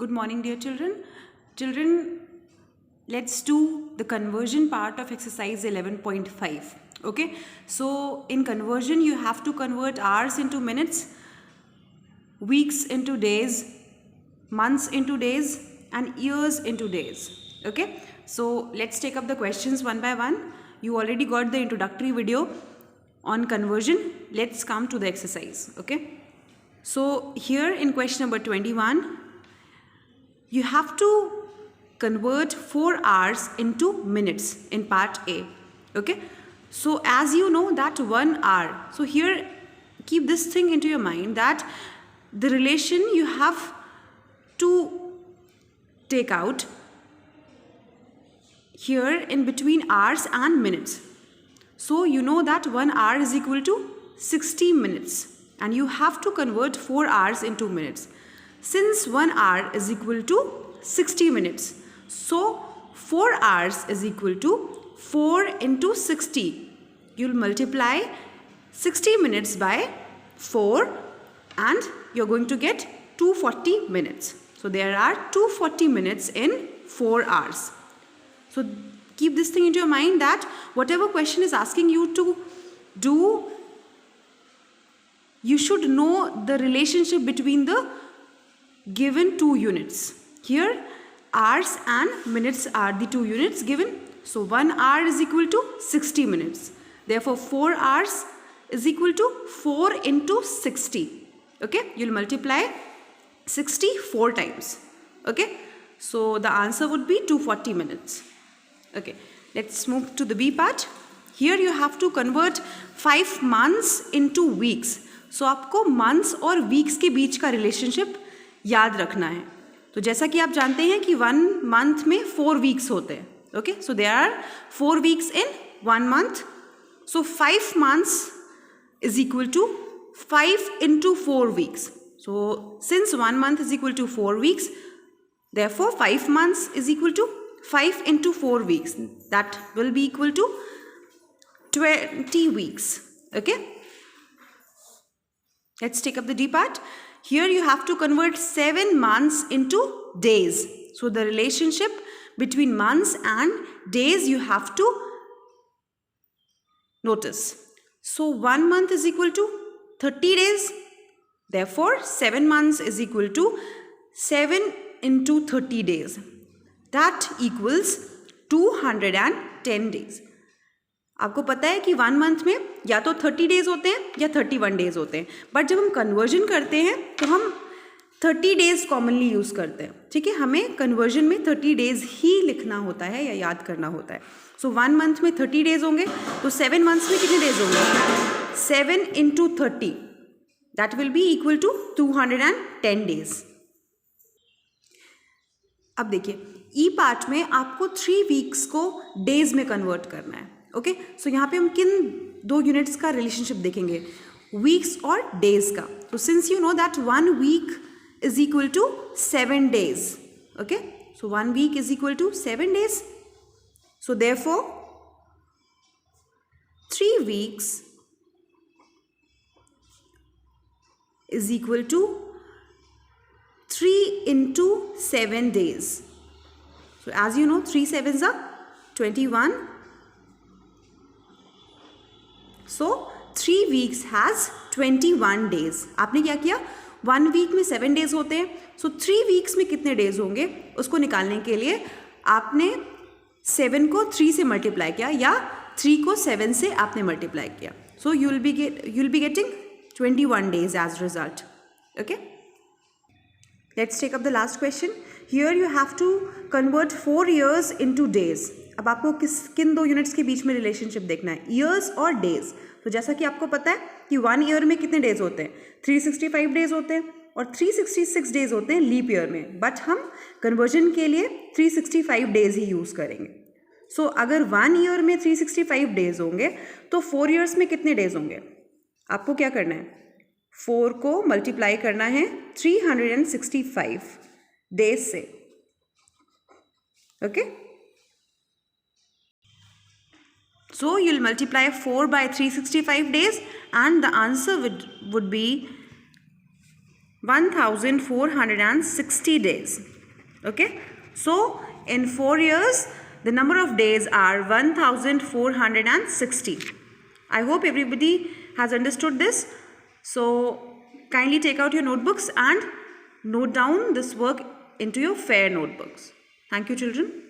Good morning, dear children. Children, let's do the conversion part of exercise 11.5. Okay, so in conversion, you have to convert hours into minutes, weeks into days, months into days, and years into days. Okay, so let's take up the questions one by one. You already got the introductory video on conversion. Let's come to the exercise. Okay, so here in question number 21, you have to convert 4 hours into minutes in part A. Okay, so as you know that 1 hour, so here keep this thing into your mind that the relation you have to take out here in between hours and minutes. So you know that 1 hour is equal to 60 minutes and you have to convert 4 hours into minutes. Since 1 hour is equal to 60 minutes, so 4 hours is equal to 4 into 60. You'll multiply 60 minutes by 4 and you're going to get 240 minutes. So there are 240 minutes in 4 hours. So keep this thing into your mind that whatever question is asking you to do, you should know the relationship between the given 2 units. Here hours and minutes are the 2 units given. So 1 hour is equal to 60 minutes. Therefore 4 hours is equal to 4 into 60. Okay, you'll multiply 60 4 times. Okay, so the answer would be 240 minutes. Okay, let's move to the B part. Here you have to convert 5 months into weeks. So आपको months और weeks के बीच का relationship याद रखना है. तो जैसा कि आप जानते हैं कि 1 month में 4 weeks होते हैं. Okay, so there are 4 weeks in 1 month. So 5 months is equal to 5 into 4 weeks. So since 1 month is equal to 4 weeks, therefore 5 months is equal to 5 into 4 weeks. That will be equal to 20 weeks. Okay, let's take up the D part. Here you have to convert 7 months into days. So the relationship between months and days you have to notice. So 1 month is equal to 30 days. Therefore 7 months is equal to 7 into 30 days. That equals 210 days. आपको पता है कि 1 month में या तो 30 days होते हैं या 31 डेज होते हैं, बट जब हम कन्वर्जन करते हैं तो हम 30 डेज कॉमनली यूज़ करते हैं. ठीक है, हमें कन्वर्जन में 30 डेज ही लिखना होता है या याद करना होता है. सो 1 मंथ में 30 डेज होंगे तो 7 मंथ्स में कितने डेज होंगे? 7 into 30, that will be equal to 210 days. अब देखिए ई पार्ट में आपको 3 वीक्स को डेज में कन्वर्ट करना है. ओके, सो यहाँ पे हम किन 2 यूनिट्स का रिलेशनशिप देखेंगे? वीक्स और डेज का. तो since you know that 1 week is equal to 7 days. Okay, so 1 week is equal to 7 days. So therefore 3 weeks is equal to 3 into 7 days. So as you know, 3 sevens are 21. So 3 weeks has 21 days. आपने क्या किया? 1 week में 7 days होते हैं. सो 3 weeks में कितने days होंगे उसको निकालने के लिए आपने 7 को 3 से मल्टीप्लाई किया या 3 को 7 से आपने मल्टीप्लाई किया. सो you'll be getting 21 days as result. Okay. Let's take up the last question. Here you have to convert 4 years into days. अब आपको किन 2 यूनिट्स के बीच में रिलेशनशिप देखना है? ईयर्स और डेज. तो जैसा कि आपको पता है कि 1 ईयर में कितने डेज होते हैं? 365 डेज होते हैं और 366 डेज होते हैं लीप ईयर में. बट हम कन्वर्जन के लिए 365 डेज ही यूज़ करेंगे. सो अगर 1 ईयर में 365 डेज होंगे तो 4 ईयर्स में कितने डेज होंगे? आपको क्या करना है? 4 को मल्टीप्लाई करना है 365 डेज से. Okay, so you'll multiply 4 by 365 days and the answer would be 1460 days. Okay, so in 4 years the number of days are 1460. I hope everybody has understood this. So kindly take out your notebooks and note down this work into your fair notebooks. Thank you, children.